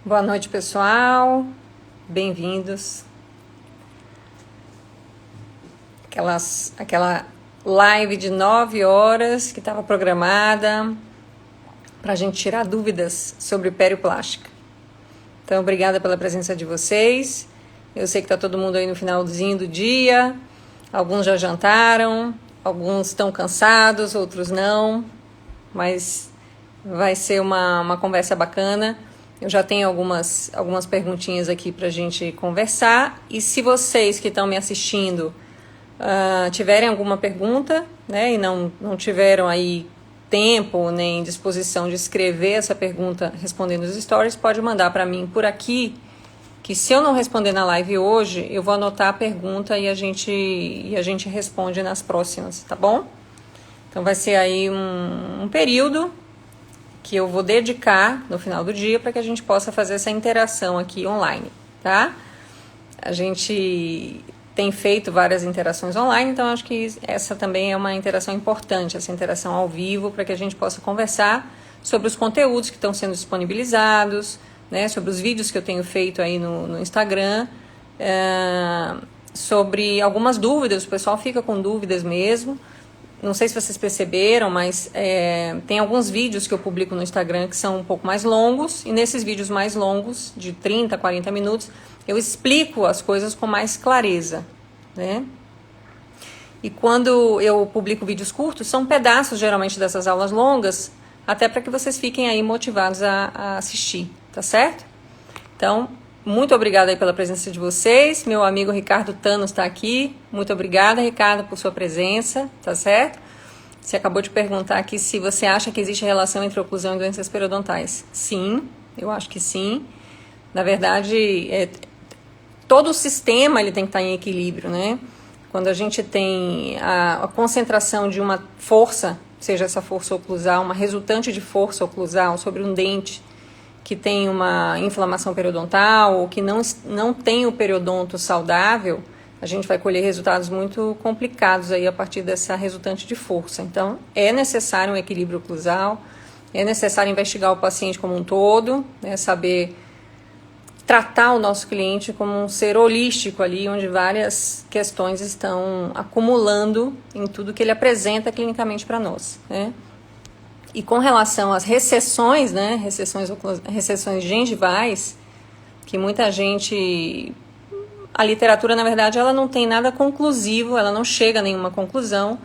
Boa noite, pessoal. Bem-vindos. Aquela live de 9 horas que estava programada para a gente tirar dúvidas sobre perioplástica. Então, obrigada pela presença de vocês. Eu sei que está todo mundo aí no finalzinho do dia. Alguns já jantaram, alguns estão cansados, outros não. Mas vai ser uma conversa bacana. Eu já tenho algumas perguntinhas aqui para a gente conversar. E se vocês que estão me assistindo tiverem alguma pergunta, né, e não tiveram aí tempo nem disposição de escrever essa pergunta respondendo os stories, pode mandar para mim por aqui, que se eu não responder na live hoje, eu vou anotar a pergunta e a gente responde nas próximas, tá bom? Então vai ser aí um período que eu vou dedicar no final do dia para que a gente possa fazer essa interação aqui online, tá? A gente tem feito várias interações online, então acho que essa também é uma interação importante, essa interação ao vivo, para que a gente possa conversar sobre os conteúdos que estão sendo disponibilizados, né, sobre os vídeos que eu tenho feito aí no Instagram, sobre algumas dúvidas, o pessoal fica com dúvidas mesmo. Não sei se vocês perceberam, mas tem alguns vídeos que eu publico no Instagram que são um pouco mais longos, e nesses vídeos mais longos, de 30, 40 minutos, eu explico as coisas com mais clareza, né? E quando eu publico vídeos curtos, são pedaços geralmente dessas aulas longas, até para que vocês fiquem aí motivados a assistir, tá certo? Então, muito obrigada aí pela presença de vocês. Meu amigo Ricardo Thanos está aqui. Muito obrigada, Ricardo, por sua presença, tá certo? Você acabou de perguntar aqui se você acha que existe relação entre oclusão e doenças periodontais. Sim, eu acho que sim. Na verdade, todo o sistema ele tem que estar em equilíbrio, né? Quando a gente tem a concentração de uma força, seja essa força oclusal, uma resultante de força oclusal sobre um dente que tem uma inflamação periodontal ou que não tem o periodonto saudável, a gente vai colher resultados muito complicados aí a partir dessa resultante de força. Então, é necessário um equilíbrio oclusal, é necessário investigar o paciente como um todo, né, saber tratar o nosso cliente como um ser holístico ali, onde várias questões estão acumulando em tudo que ele apresenta clinicamente para nós, né? E com relação às recessões, né, recessões gengivais, que muita gente... A literatura, na verdade, ela não tem nada conclusivo, ela não chega a nenhuma conclusão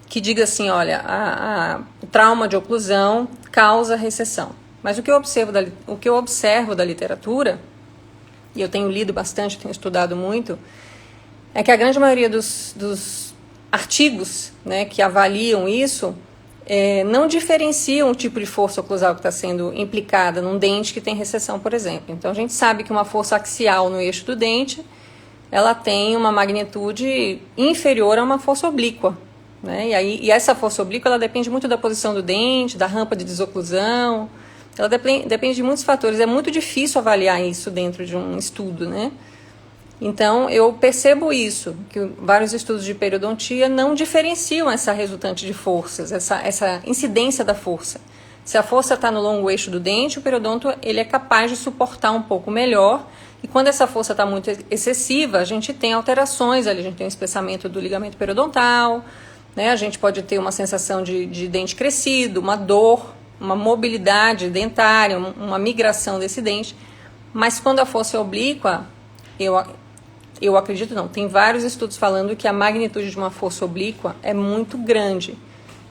que diga assim, olha, o trauma de oclusão causa recessão. Mas o que eu observo da literatura, e eu tenho lido bastante, tenho estudado muito, é que a grande maioria dos artigos, né, que avaliam isso... não diferenciam o tipo de força oclusal que está sendo implicada num dente que tem recessão, por exemplo. Então, a gente sabe que uma força axial no eixo do dente, ela tem uma magnitude inferior a uma força oblíqua, né? E essa força oblíqua, ela depende muito da posição do dente, da rampa de desoclusão, ela depende de muitos fatores. É muito difícil avaliar isso dentro de um estudo, né? Então, eu percebo isso, que vários estudos de periodontia não diferenciam essa resultante de forças, essa incidência da força. Se a força está no longo eixo do dente, o periodonto ele é capaz de suportar um pouco melhor, e quando essa força está muito excessiva, a gente tem alterações ali, a gente tem um espessamento do ligamento periodontal, né? A gente pode ter uma sensação de dente crescido, uma dor, uma mobilidade dentária, uma migração desse dente, mas quando a força é oblíqua, eu acredito não, tem vários estudos falando que a magnitude de uma força oblíqua é muito grande.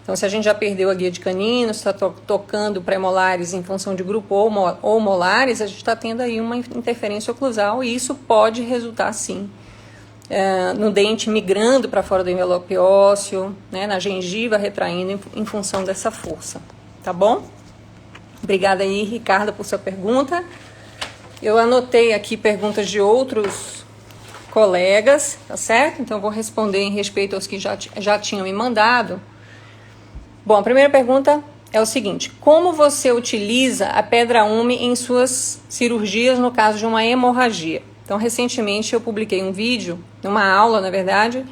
Então, se a gente já perdeu a guia de caninos, está tocando pré-molares em função de grupo ou molares, a gente está tendo aí uma interferência oclusal e isso pode resultar, sim, no dente migrando para fora do envelope ósseo, né, na gengiva retraindo em função dessa força. Tá bom? Obrigada aí, Ricardo, por sua pergunta. Eu anotei aqui perguntas de outros colegas, tá certo? Então, eu vou responder em respeito aos que já tinham me mandado. Bom, a primeira pergunta é o seguinte: como você utiliza a pedra UME em suas cirurgias no caso de uma hemorragia? Então, recentemente eu publiquei um vídeo, uma aula, na verdade,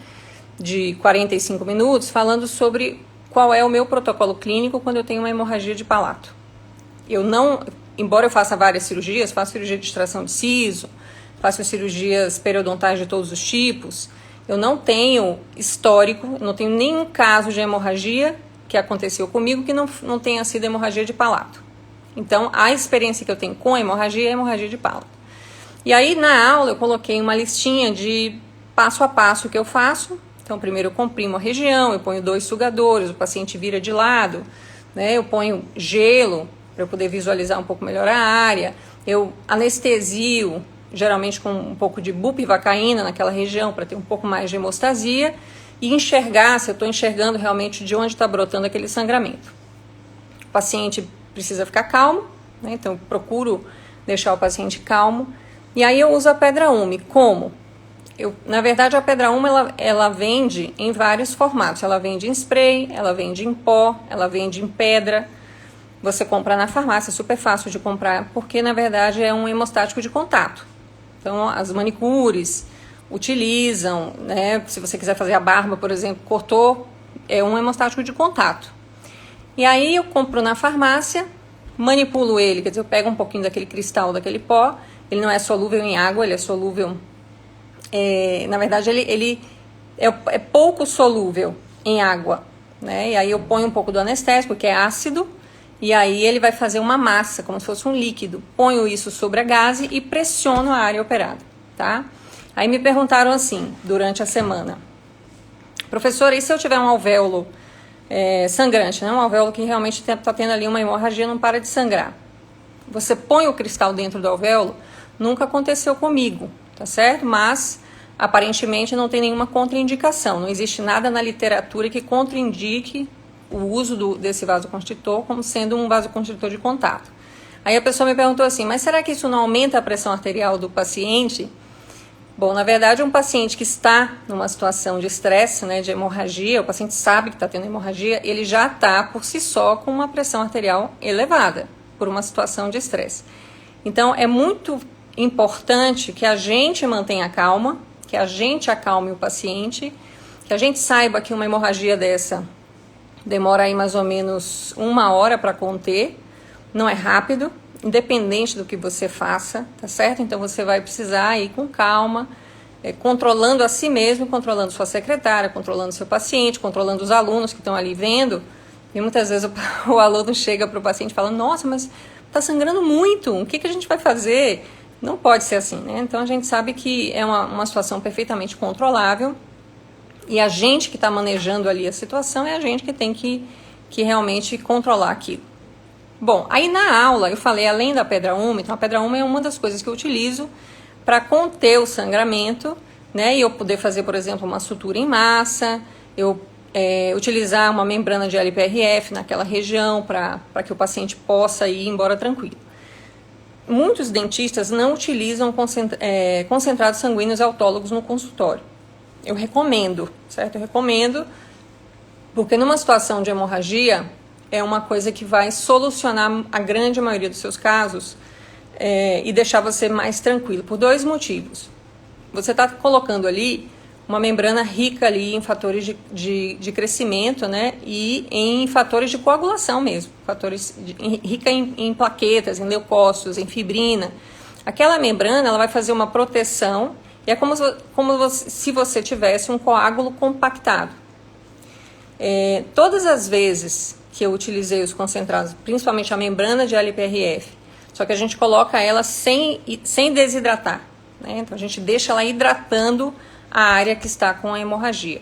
de 45 minutos, falando sobre qual é o meu protocolo clínico quando eu tenho uma hemorragia de palato. Eu não embora eu faça várias cirurgias, faço cirurgia de extração de siso, faço cirurgias periodontais de todos os tipos, eu não tenho histórico, não tenho nenhum caso de hemorragia que aconteceu comigo que não tenha sido hemorragia de palato. Então, a experiência que eu tenho com hemorragia é hemorragia de palato. E aí, na aula, eu coloquei uma listinha de passo a passo que eu faço. Então, primeiro eu comprimo a região, eu ponho 2 sugadores, o paciente vira de lado, né? Eu ponho gelo para eu poder visualizar um pouco melhor a área. Eu anestesio, geralmente com um pouco de bupivacaína naquela região para ter um pouco mais de hemostasia e enxergar se eu estou enxergando realmente de onde está brotando aquele sangramento. O paciente precisa ficar calmo, né? Então eu procuro deixar o paciente calmo. E aí eu uso a pedra Ume. Como? Na verdade, a pedra Ume ela vende em vários formatos. Ela vende em spray, ela vende em pó, ela vende em pedra. Você compra na farmácia, é super fácil de comprar, porque na verdade é um hemostático de contato. Então, as manicures utilizam, né? Se você quiser fazer a barba, por exemplo, cortou, é um hemostático de contato. E aí eu compro na farmácia, manipulo ele, quer dizer, eu pego um pouquinho daquele cristal, daquele pó, ele não é solúvel em água, ele é solúvel, na verdade ele é pouco solúvel em água, né? E aí eu ponho um pouco do anestésico, que é ácido, e aí ele vai fazer uma massa, como se fosse um líquido. Ponho isso sobre a gaze e pressiono a área operada, tá? Aí me perguntaram assim, durante a semana, professora, e se eu tiver um alvéolo sangrante, né? Um alvéolo que realmente está tendo ali uma hemorragia, não para de sangrar. Você põe o cristal dentro do alvéolo? Nunca aconteceu comigo, tá certo? Mas, aparentemente, não tem nenhuma contraindicação. Não existe nada na literatura que contraindique o uso desse vasoconstritor como sendo um vasoconstritor de contato. Aí a pessoa me perguntou assim, mas será que isso não aumenta a pressão arterial do paciente? Bom, na verdade, um paciente que está numa situação de estresse, né, de hemorragia, o paciente sabe que está tendo hemorragia, ele já está por si só com uma pressão arterial elevada por uma situação de estresse. Então, é muito importante que a gente mantenha calma, que a gente acalme o paciente, que a gente saiba que uma hemorragia dessa demora aí mais ou menos 1 hora para conter, não é rápido, independente do que você faça, tá certo? Então você vai precisar ir com calma, controlando a si mesmo, controlando sua secretária, controlando seu paciente, controlando os alunos que estão ali vendo. E muitas vezes o aluno chega para o paciente e fala, nossa, mas está sangrando muito, o que a gente vai fazer? Não pode ser assim, né? Então a gente sabe que é uma situação perfeitamente controlável e a gente que está manejando ali a situação é a gente que tem que realmente controlar aquilo. Bom, aí na aula eu falei, além da pedra Ume, então a pedra Ume é uma das coisas que eu utilizo para conter o sangramento, né? E eu poder fazer, por exemplo, uma sutura em massa, eu utilizar uma membrana de LPRF naquela região para que o paciente possa ir embora tranquilo. Muitos dentistas não utilizam concentrados sanguíneos autólogos no consultório. Eu recomendo, certo? Eu recomendo, porque numa situação de hemorragia, é uma coisa que vai solucionar a grande maioria dos seus casos e deixar você mais tranquilo, por 2 motivos. Você está colocando ali uma membrana rica ali em fatores de crescimento, né, e em fatores de coagulação mesmo, rica em plaquetas, em leucócitos, em fibrina. Aquela membrana ela vai fazer uma proteção e é como se você tivesse um coágulo compactado. Todas as vezes que eu utilizei os concentrados, principalmente a membrana de LPRF, só que a gente coloca ela sem desidratar, né? Então a gente deixa ela hidratando a área que está com a hemorragia.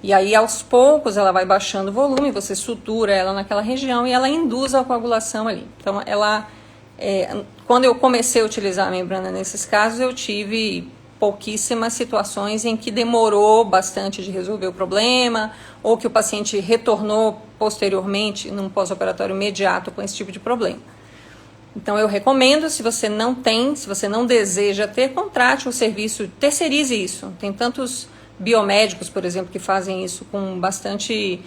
E aí aos poucos ela vai baixando o volume, você sutura ela naquela região e ela induz a coagulação ali. Então quando eu comecei a utilizar a membrana nesses casos, eu tive pouquíssimas situações em que demorou bastante de resolver o problema ou que o paciente retornou posteriormente num pós-operatório imediato com esse tipo de problema. Então eu recomendo, se você não deseja ter, contrate o serviço, terceirize isso. Tem tantos biomédicos, por exemplo, que fazem isso com bastante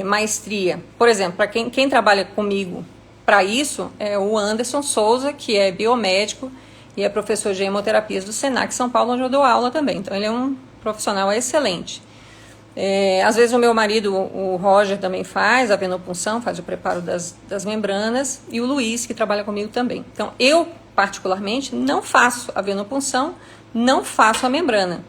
maestria. Por exemplo, para quem trabalha comigo para isso, é o Anderson Souza, que é biomédico e é professor de hemoterapias do Senac São Paulo, onde eu dou aula também. Então ele é um profissional excelente. Às vezes o meu marido, o Roger, também faz a venopunção, faz o preparo das membranas, e o Luiz, que trabalha comigo também. Então, eu, particularmente, não faço a venopunção, não faço a membrana,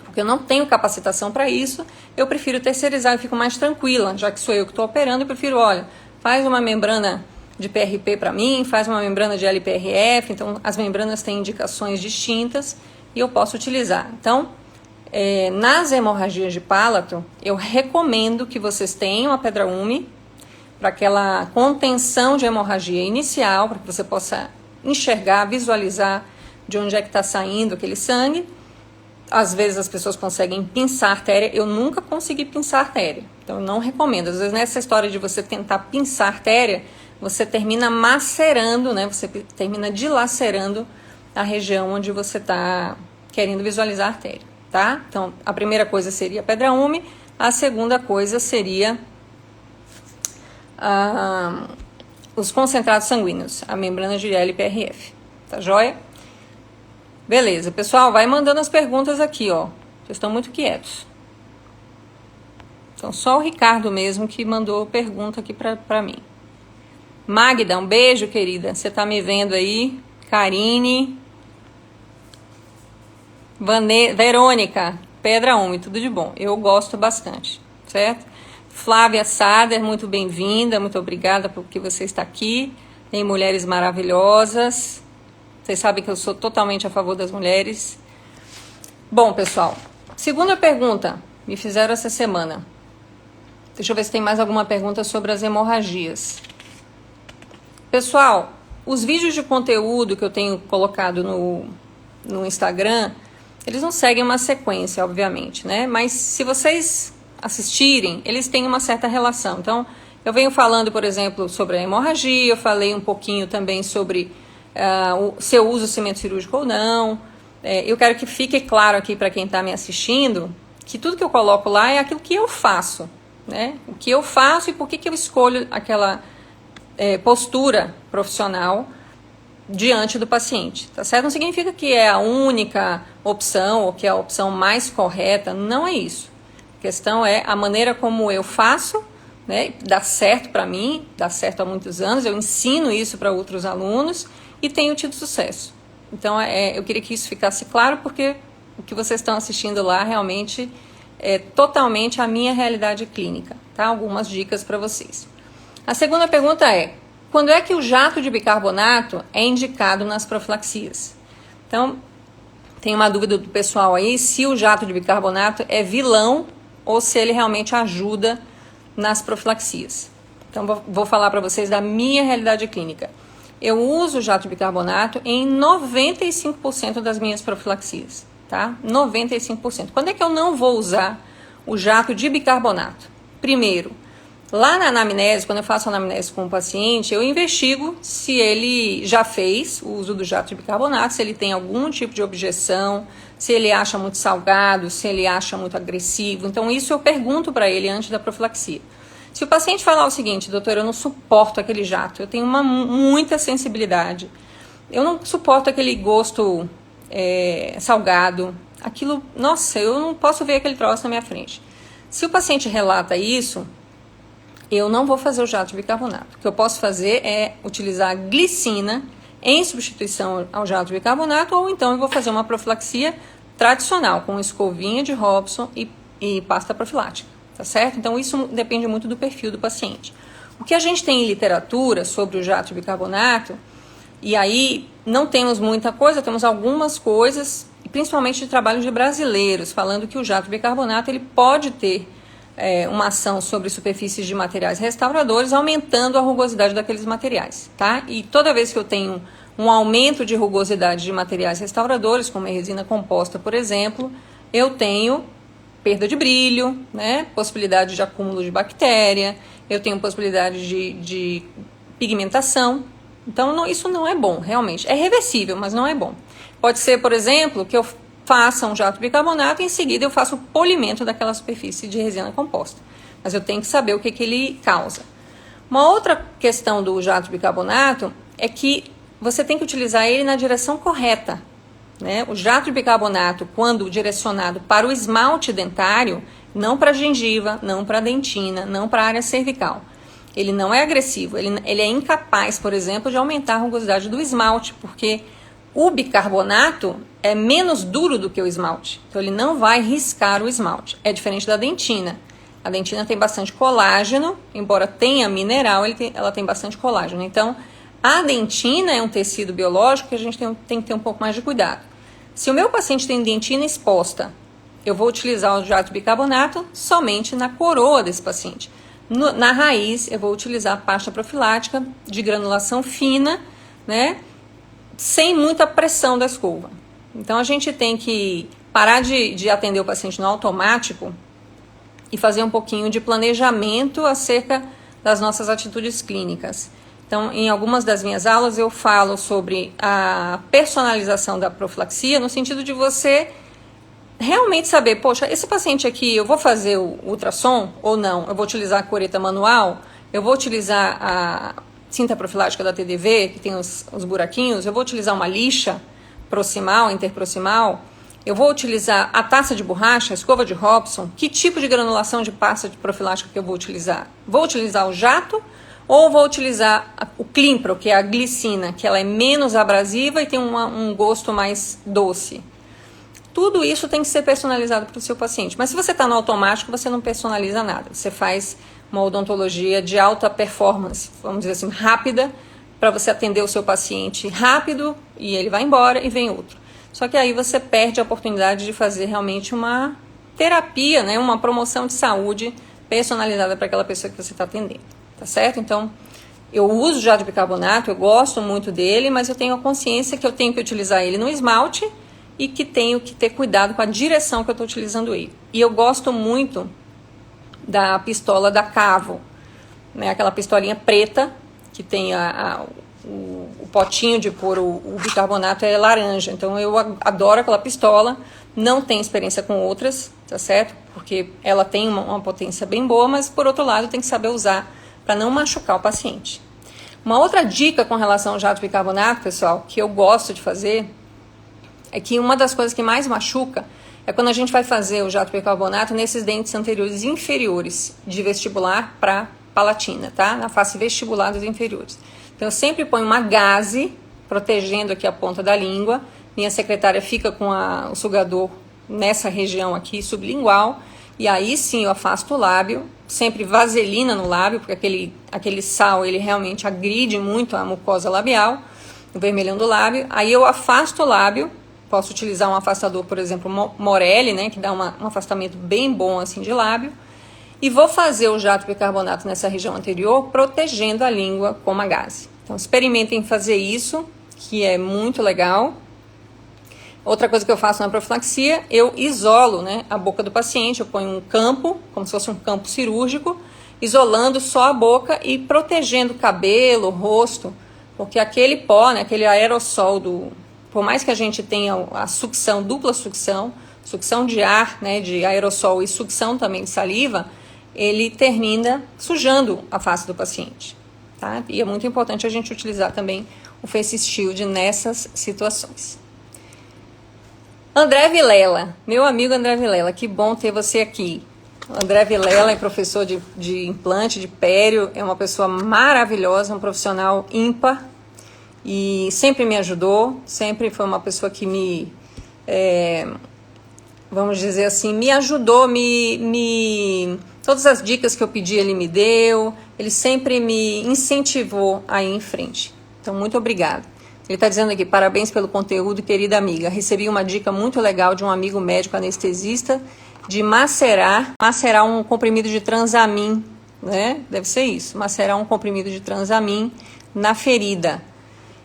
porque eu não tenho capacitação para isso. Eu prefiro terceirizar, eu fico mais tranquila, já que sou eu que estou operando, eu prefiro, olha, faz uma membrana de PRP para mim, faz uma membrana de LPRF, então as membranas têm indicações distintas e eu posso utilizar. Então, nas hemorragias de palato, eu recomendo que vocês tenham a pedra Umi para aquela contenção de hemorragia inicial, para que você possa enxergar, visualizar de onde é que está saindo aquele sangue. Às vezes as pessoas conseguem pinçar a artéria, eu nunca consegui pinçar a artéria, então eu não recomendo. Às vezes nessa história de você tentar pinçar a artéria, você termina macerando, né? Você termina dilacerando a região onde você está querendo visualizar a artéria. Tá? Então, a primeira coisa seria a pedra Umi, a segunda coisa seria os concentrados sanguíneos, a membrana de LPRF. Tá joia? Beleza, pessoal, vai mandando as perguntas aqui, ó. Vocês estão muito quietos. Então, só o Ricardo mesmo que mandou pergunta aqui pra mim. Magda, um beijo, querida. Você tá me vendo aí? Karine... Verônica, pedra Umi, tudo de bom. Eu gosto bastante, certo? Flávia Sader, muito bem-vinda, muito obrigada por que você está aqui. Tem mulheres maravilhosas. Vocês sabem que eu sou totalmente a favor das mulheres. Bom, pessoal, segunda pergunta me fizeram essa semana. Deixa eu ver se tem mais alguma pergunta sobre as hemorragias. Pessoal, os vídeos de conteúdo que eu tenho colocado no Instagram, eles não seguem uma sequência, obviamente, né? Mas se vocês assistirem, eles têm uma certa relação. Então, eu venho falando, por exemplo, sobre a hemorragia, eu falei um pouquinho também sobre se eu uso cimento cirúrgico ou não. Eu quero que fique claro aqui para quem está me assistindo, que tudo que eu coloco lá é aquilo que eu faço, né? O que eu faço e por que eu escolho aquela postura profissional diante do paciente, tá certo? Não significa que é a única opção ou que é a opção mais correta, não é isso. A questão é a maneira como eu faço, né? Dá certo para mim, dá certo há muitos anos, eu ensino isso para outros alunos e tenho tido sucesso. Então, eu queria que isso ficasse claro, porque o que vocês estão assistindo lá realmente é totalmente a minha realidade clínica, tá? Algumas dicas para vocês. A segunda pergunta é: quando é que o jato de bicarbonato é indicado nas profilaxias? Então, tem uma dúvida do pessoal aí, se o jato de bicarbonato é vilão ou se ele realmente ajuda nas profilaxias. Então, vou falar para vocês da minha realidade clínica. Eu uso o jato de bicarbonato em 95% das minhas profilaxias, tá? 95%. Quando é que eu não vou usar o jato de bicarbonato? Primeiro, lá na anamnese, quando eu faço anamnese com o paciente, eu investigo se ele já fez o uso do jato de bicarbonato, se ele tem algum tipo de objeção, se ele acha muito salgado, se ele acha muito agressivo. Então, isso eu pergunto para ele antes da profilaxia. Se o paciente falar o seguinte: doutor, eu não suporto aquele jato, eu tenho muita sensibilidade, eu não suporto aquele gosto salgado, aquilo, nossa, eu não posso ver aquele troço na minha frente. Se o paciente relata isso, eu não vou fazer o jato de bicarbonato. O que eu posso fazer é utilizar a glicina em substituição ao jato de bicarbonato, ou então eu vou fazer uma profilaxia tradicional, com escovinha de Robson e pasta profilática, tá certo? Então isso depende muito do perfil do paciente. O que a gente tem em literatura sobre o jato de bicarbonato, e aí não temos muita coisa, temos algumas coisas, principalmente de trabalhos de brasileiros, falando que o jato de bicarbonato ele pode ter uma ação sobre superfícies de materiais restauradores, aumentando a rugosidade daqueles materiais, tá? E toda vez que eu tenho um aumento de rugosidade de materiais restauradores, como a resina composta, por exemplo, eu tenho perda de brilho, né? Possibilidade de acúmulo de bactéria, eu tenho possibilidade de pigmentação. Então, isso não é bom, realmente. É reversível, mas não é bom. Pode ser, por exemplo, que eu faça um jato de bicarbonato e em seguida eu faço o polimento daquela superfície de resina composta. Mas eu tenho que saber o que ele causa. Uma outra questão do jato de bicarbonato é que você tem que utilizar ele na direção correta, né? O jato de bicarbonato, quando direcionado para o esmalte dentário, Não para gengiva, não para dentina, não para área cervical. Ele não é agressivo, ele é incapaz, por exemplo, de aumentar a rugosidade do esmalte, porque o bicarbonato é menos duro do que o esmalte. Então ele não vai riscar o esmalte. É diferente da dentina. A dentina tem bastante colágeno, embora tenha mineral, ela tem bastante colágeno. Então, a dentina é um tecido biológico que a gente tem que ter um pouco mais de cuidado. Se o meu paciente tem dentina exposta, eu vou utilizar o jato de bicarbonato somente na coroa desse paciente. Na raiz, eu vou utilizar a pasta profilática de granulação fina, né, sem muita pressão da escova. Então, a gente tem que parar de atender o paciente no automático e fazer um pouquinho de planejamento acerca das nossas atitudes clínicas. Então, em algumas das minhas aulas, eu falo sobre a personalização da profilaxia, no sentido de você realmente saber, poxa, esse paciente aqui, eu vou fazer o ultrassom ou não? Eu vou utilizar a cureta manual? Eu vou utilizar a cinta profilática da TDV, que tem os buraquinhos? Eu vou utilizar uma lixa proximal, interproximal? Eu vou utilizar a taça de borracha, a escova de Hobson? Que tipo de granulação de pasta de profilática que eu vou utilizar? Vou utilizar o jato ou vou utilizar o Clinpro, que é a glicina, que ela é menos abrasiva e tem um gosto mais doce? Tudo isso tem que ser personalizado para o seu paciente. Mas se você está no automático, você não personaliza nada. Você faz uma odontologia de alta performance, vamos dizer assim, rápida, para você atender o seu paciente rápido e ele vai embora e vem outro. Só que aí você perde a oportunidade de fazer realmente uma terapia, né, uma promoção de saúde personalizada para aquela pessoa que você está atendendo, tá certo? Então, eu uso jato de bicarbonato, eu gosto muito dele, mas eu tenho a consciência que eu tenho que utilizar ele no esmalte e que tenho que ter cuidado com a direção que eu estou utilizando ele. E eu gosto muito da pistola da Cavo, né, aquela pistolinha preta que tem o potinho de pôr o bicarbonato é laranja. Então eu adoro aquela pistola, não tenho experiência com outras, tá certo? Porque ela tem uma potência bem boa, mas por outro lado tem que saber usar para não machucar o paciente. Uma outra dica com relação ao jato de bicarbonato, pessoal, que eu gosto de fazer, é que uma das coisas que mais machuca é quando a gente vai fazer o jato de bicarbonato nesses dentes anteriores inferiores, de vestibular para palatina, tá? Na face vestibular dos inferiores. Então eu sempre ponho uma gaze protegendo aqui a ponta da língua. Minha secretária fica com o sugador nessa região aqui, sublingual, e aí sim eu afasto o lábio, sempre vaselina no lábio, porque aquele sal ele realmente agride muito a mucosa labial, o vermelhão do lábio. Aí eu afasto o lábio. Posso utilizar um afastador, por exemplo, Morelli, né, que dá um afastamento bem bom assim de lábio. E vou fazer o jato de bicarbonato nessa região anterior, protegendo a língua com uma gaze. Então, experimentem fazer isso, que é muito legal. Outra coisa que eu faço na profilaxia, eu isolo, né, a boca do paciente. Eu ponho um campo, como se fosse um campo cirúrgico, isolando só a boca e protegendo o cabelo, o rosto, porque aquele pó, né, aquele aerossol por mais que a gente tenha a sucção, dupla sucção de ar, né, de aerossol e sucção também de saliva, ele termina sujando a face do paciente, tá? E é muito importante a gente utilizar também o Face Shield nessas situações. André Vilela, meu amigo André Vilela, que bom ter você aqui. O André Vilela é professor de implante, de pério, é uma pessoa maravilhosa, um profissional ímpar, e sempre me ajudou, sempre foi uma pessoa que vamos dizer assim, me ajudou, todas as dicas que eu pedi ele me deu, ele sempre me incentivou a ir em frente. Então, muito obrigada. Ele está dizendo aqui, parabéns pelo conteúdo, querida amiga. Recebi uma dica muito legal de um amigo médico anestesista de macerar um comprimido de Transamin, né? Deve ser isso, macerar um comprimido de Transamin na ferida.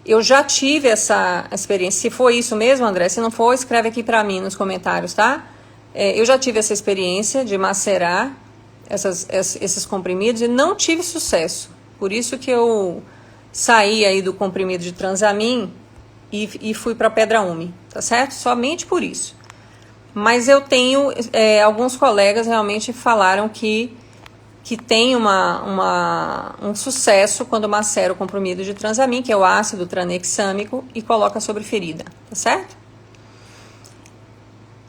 Eu já tive essa experiência. Se for isso mesmo, André, se não for, escreve aqui para mim nos comentários, tá? Eu já tive essa experiência de macerar esses comprimidos e não tive sucesso. Por isso que eu saí aí do comprimido de Transamin e fui para Pedra Umi, tá certo? Somente por isso. Mas eu tenho, alguns colegas realmente falaram que tem um sucesso quando macera o comprimido de Transamin, que é o ácido tranexâmico, e coloca sobre ferida, tá certo?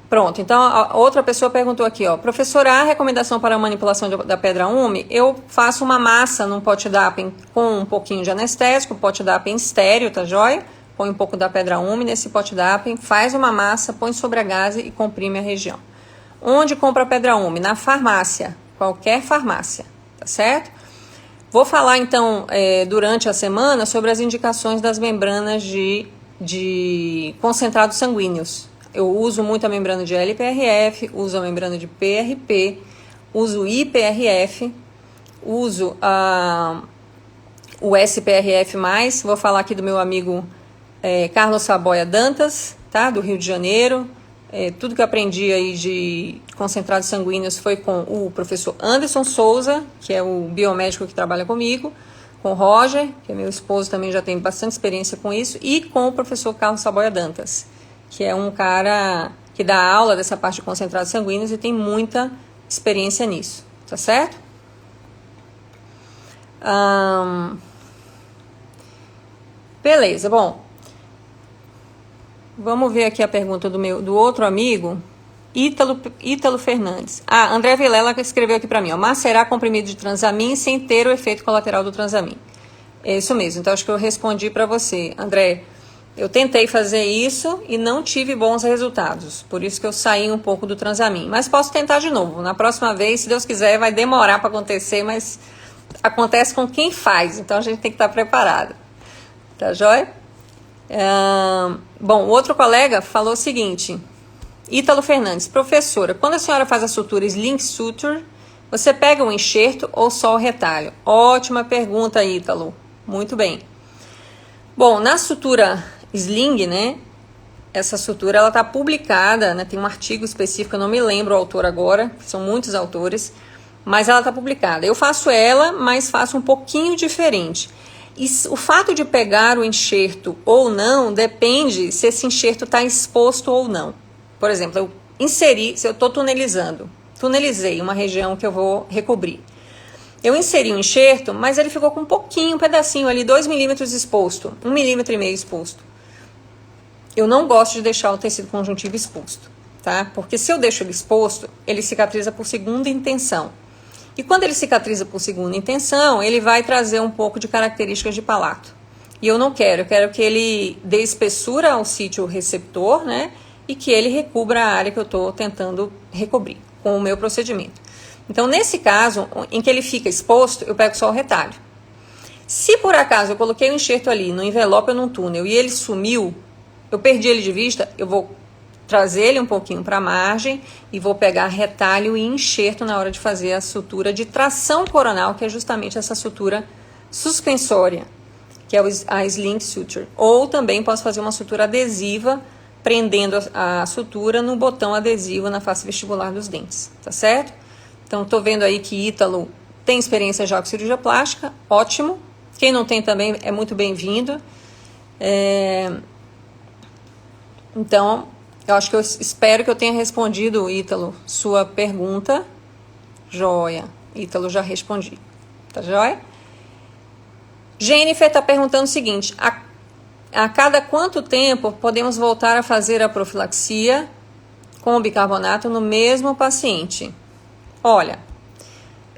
Pronto, então a outra pessoa perguntou aqui, ó, professora, a recomendação para a manipulação da pedra úmida, eu faço uma massa num pote d'ápia com um pouquinho de anestésico, pote d'ápia estéreo, tá joia? Põe um pouco da pedra úmida nesse pote d'ápia, faz uma massa, põe sobre a gaze e comprime a região. Onde compra a pedra úmida? Na farmácia, qualquer farmácia, tá certo? Vou falar então durante a semana sobre as indicações das membranas de concentrados sanguíneos. Eu uso muito a membrana de LPRF, uso a membrana de PRP, uso IPRF, uso o SPRF+, vou falar aqui do meu amigo Carlos Saboia Dantas, tá? Do Rio de Janeiro. Tudo que eu aprendi aí de concentrados sanguíneos foi com o professor Anderson Souza, que é o biomédico que trabalha comigo, com o Roger, que é meu esposo, também já tem bastante experiência com isso, e com o professor Carlos Saboia Dantas, que é um cara que dá aula dessa parte de concentrados sanguíneos e tem muita experiência nisso, tá certo? Beleza, bom. Vamos ver aqui a pergunta do outro amigo, Ítalo Fernandes. André Vilela escreveu aqui para mim, ó, macerar comprimido de Transamin sem ter o efeito colateral do Transamin. É isso mesmo, então acho que eu respondi para você, André. Eu tentei fazer isso e não tive bons resultados, por isso que eu saí um pouco do Transamin. Mas posso tentar de novo, na próxima vez, se Deus quiser, vai demorar para acontecer, mas acontece com quem faz, então a gente tem que estar preparado. Tá joia? Bom, o outro colega falou o seguinte, Ítalo Fernandes, professora, quando a senhora faz a sutura Sling Suture, você pega o enxerto ou só o retalho? Ótima pergunta, Ítalo. Muito bem. Bom, na sutura Sling, né, essa sutura ela está publicada, né, tem um artigo específico, eu não me lembro o autor agora, são muitos autores, mas ela está publicada. Eu faço ela, mas faço um pouquinho diferente. E o fato de pegar o enxerto ou não depende se esse enxerto está exposto ou não. Por exemplo, eu inseri, se eu estou tunelizei uma região que eu vou recobrir. Eu inseri um enxerto, mas ele ficou com um pedacinho ali, 2 milímetros exposto, 1,5 milímetro exposto. Eu não gosto de deixar o tecido conjuntivo exposto, tá? Porque se eu deixo ele exposto, ele cicatriza por segunda intenção. E quando ele cicatriza por segunda intenção, ele vai trazer um pouco de características de palato. E eu não quero, eu quero que ele dê espessura ao sítio receptor, né? E que ele recubra a área que eu estou tentando recobrir com o meu procedimento. Então, nesse caso, em que ele fica exposto, eu pego só o retalho. Se por acaso eu coloquei o enxerto ali no envelope ou num túnel e ele sumiu, eu perdi ele de vista, eu vou trazer ele um pouquinho para a margem e vou pegar retalho e enxerto na hora de fazer a sutura de tração coronal, que é justamente essa sutura suspensória, que é a Sling Suture. Ou também posso fazer uma sutura adesiva, prendendo a sutura no botão adesivo na face vestibular dos dentes, tá certo? Então, estou vendo aí que Ítalo tem experiência já com cirurgia plástica, ótimo. Quem não tem também é muito bem-vindo. Então, eu espero que eu tenha respondido, Ítalo, sua pergunta. Joia. Ítalo, já respondi. Tá joia? Jennifer está perguntando o seguinte, a cada quanto tempo podemos voltar a fazer a profilaxia com o bicarbonato no mesmo paciente? Olha,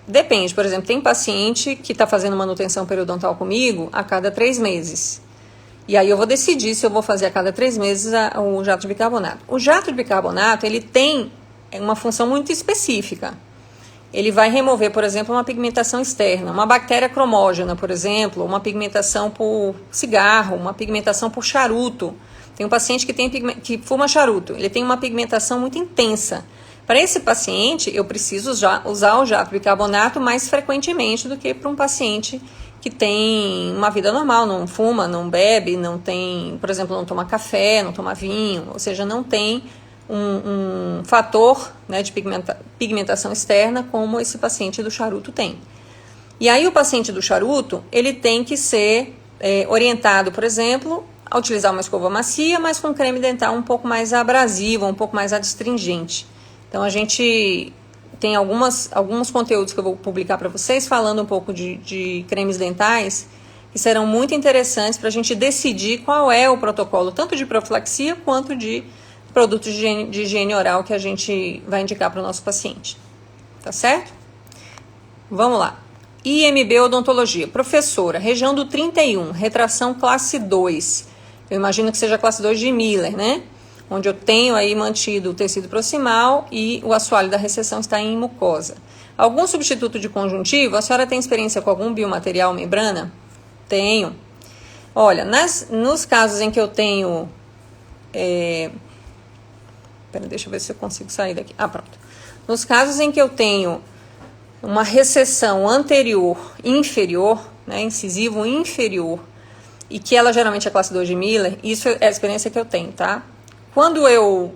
depende. Por exemplo, tem paciente que está fazendo manutenção periodontal comigo a cada 3 meses. E aí eu vou decidir se eu vou fazer a cada 3 meses o jato de bicarbonato. O jato de bicarbonato, ele tem uma função muito específica. Ele vai remover, por exemplo, uma pigmentação externa, uma bactéria cromógena, por exemplo, uma pigmentação por cigarro, uma pigmentação por charuto. Tem um paciente que fuma charuto, ele tem uma pigmentação muito intensa. Para esse paciente, eu preciso usar o jato de bicarbonato mais frequentemente do que para um paciente que tem uma vida normal, não fuma, não bebe, não tem, por exemplo, não toma café, não toma vinho, ou seja, não tem um fator, né, de pigmentação externa como esse paciente do charuto tem. E aí o paciente do charuto, ele tem que ser orientado, por exemplo, a utilizar uma escova macia, mas com creme dental um pouco mais abrasivo, um pouco mais adstringente. Então, a gente tem alguns conteúdos que eu vou publicar para vocês, falando um pouco de cremes dentais, que serão muito interessantes para a gente decidir qual é o protocolo, tanto de profilaxia quanto de produtos de higiene oral que a gente vai indicar para o nosso paciente. Tá certo? Vamos lá. IMB Odontologia. Professora, região do 31, retração classe 2. Eu imagino que seja classe 2 de Miller, né? Onde eu tenho aí mantido o tecido proximal e o assoalho da recessão está em mucosa. Algum substituto de conjuntivo? A senhora tem experiência com algum biomaterial membrana? Tenho. Olha, nos casos em que eu tenho... deixa eu ver se eu consigo sair daqui. Pronto. Nos casos em que eu tenho uma recessão anterior e inferior, né, incisivo inferior, e que ela geralmente é classe 2 de Miller, isso é a experiência que eu tenho, tá? Quando eu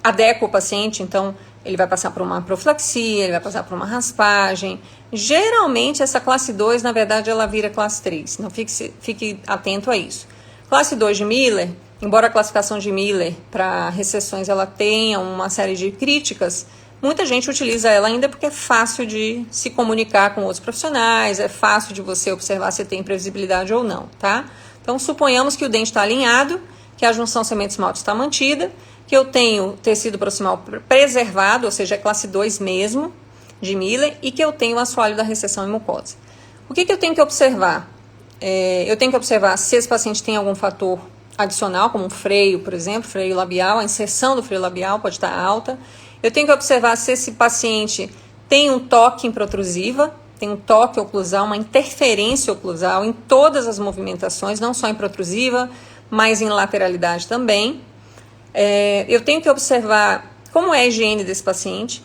adequo o paciente, então ele vai passar por uma profilaxia, ele vai passar por uma raspagem. Geralmente essa classe 2, na verdade, ela vira classe 3, então fique atento a isso. Classe 2 de Miller, embora a classificação de Miller para recessões ela tenha uma série de críticas, muita gente utiliza ela ainda porque é fácil de se comunicar com outros profissionais, é fácil de você observar se tem previsibilidade ou não, tá? Então, suponhamos que o dente está alinhado, que a junção semente-esmalte está mantida, que eu tenho tecido proximal preservado, ou seja, é classe 2 mesmo, de Miller, e que eu tenho o assoalho da recessão em mucosa. O que eu tenho que observar? Eu tenho que observar se esse paciente tem algum fator adicional, como um freio, por exemplo, freio labial, a inserção do freio labial pode estar alta. Eu tenho que observar se esse paciente tem um toque improtrusiva, tem um toque oclusal, uma interferência oclusal em todas as movimentações, não só em protrusiva, mas em lateralidade também. Eu tenho que observar como é a higiene desse paciente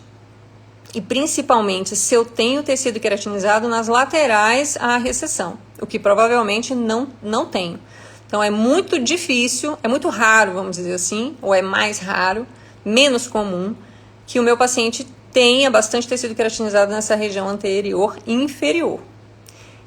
e principalmente se eu tenho tecido queratinizado nas laterais à recessão, o que provavelmente não tenho. Então é muito difícil, é muito raro, vamos dizer assim, ou é mais raro, menos comum, que o meu paciente tenha bastante tecido queratinizado nessa região anterior e inferior.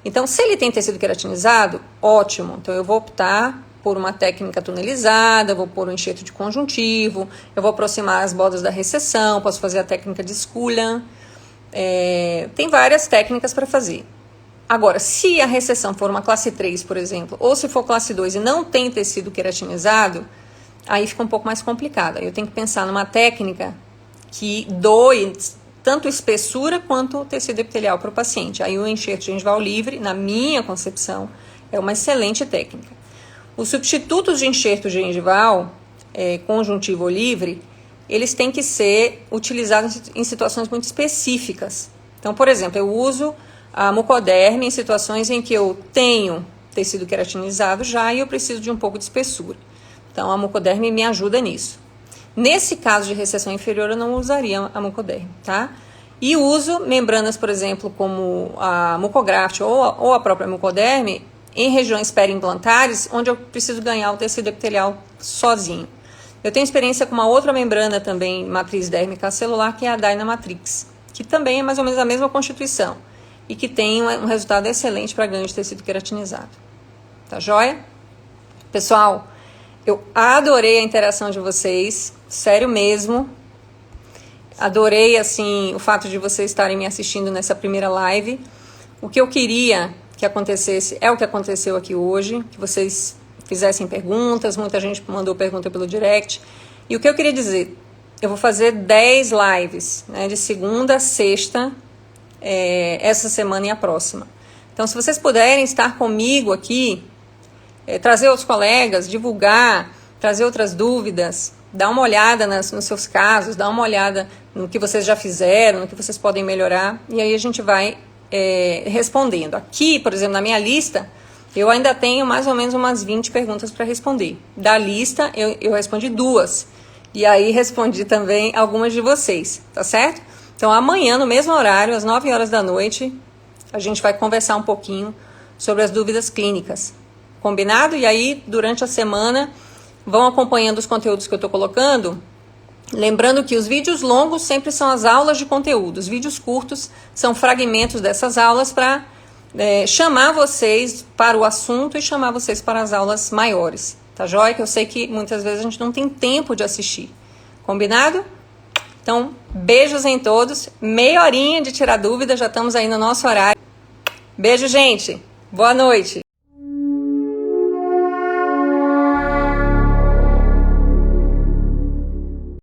Então, se ele tem tecido queratinizado, ótimo. Então, eu vou optar por uma técnica tunelizada, vou pôr um enxerto de conjuntivo, eu vou aproximar as bordas da recessão, posso fazer a técnica de Scullion. Tem várias técnicas para fazer. Agora, se a recessão for uma classe 3, por exemplo, ou se for classe 2 e não tem tecido queratinizado, aí fica um pouco mais complicado. Aí eu tenho que pensar numa técnica que doe tanto espessura quanto tecido epitelial para o paciente. Aí o enxerto gengival livre, na minha concepção, é uma excelente técnica. Os substitutos de enxerto gengival, conjuntivo ou livre, eles têm que ser utilizados em situações muito específicas. Então, por exemplo, eu uso a mucoderme em situações em que eu tenho tecido queratinizado já e eu preciso de um pouco de espessura. Então, a mucoderme me ajuda nisso. Nesse caso de recessão inferior, eu não usaria a mucoderme, tá? E uso membranas, por exemplo, como a mucograft ou a própria mucoderme em regiões periimplantares, onde eu preciso ganhar o tecido epitelial sozinho. Eu tenho experiência com uma outra membrana também, matriz dérmica celular, que é a Dynamatrix, que também é mais ou menos a mesma constituição e que tem um resultado excelente para ganho de tecido queratinizado. Tá joia? Pessoal, eu adorei a interação de vocês, sério mesmo. Adorei, assim, o fato de vocês estarem me assistindo nessa primeira live. O que eu queria que acontecesse é o que aconteceu aqui hoje, que vocês fizessem perguntas, muita gente mandou pergunta pelo direct. E o que eu queria dizer, eu vou fazer 10 lives, né, de segunda a sexta, essa semana e a próxima. Então, se vocês puderem estar comigo aqui, trazer outros colegas, divulgar, trazer outras dúvidas, dar uma olhada nos seus casos, dar uma olhada no que vocês já fizeram, no que vocês podem melhorar, e aí a gente vai respondendo. Aqui, por exemplo, na minha lista, eu ainda tenho mais ou menos umas 20 perguntas para responder. Da lista, eu respondi 2, e aí respondi também algumas de vocês, tá certo? Então, amanhã, no mesmo horário, às 9 horas da noite, a gente vai conversar um pouquinho sobre as dúvidas clínicas. Combinado? E aí, durante a semana, vão acompanhando os conteúdos que eu estou colocando. Lembrando que os vídeos longos sempre são as aulas de conteúdo. Os vídeos curtos são fragmentos dessas aulas para chamar vocês para o assunto e chamar vocês para as aulas maiores. Tá joia? Que eu sei que muitas vezes a gente não tem tempo de assistir. Combinado? Então, beijos em todos. Meia horinha de tirar dúvida, já estamos aí no nosso horário. Beijo, gente. Boa noite.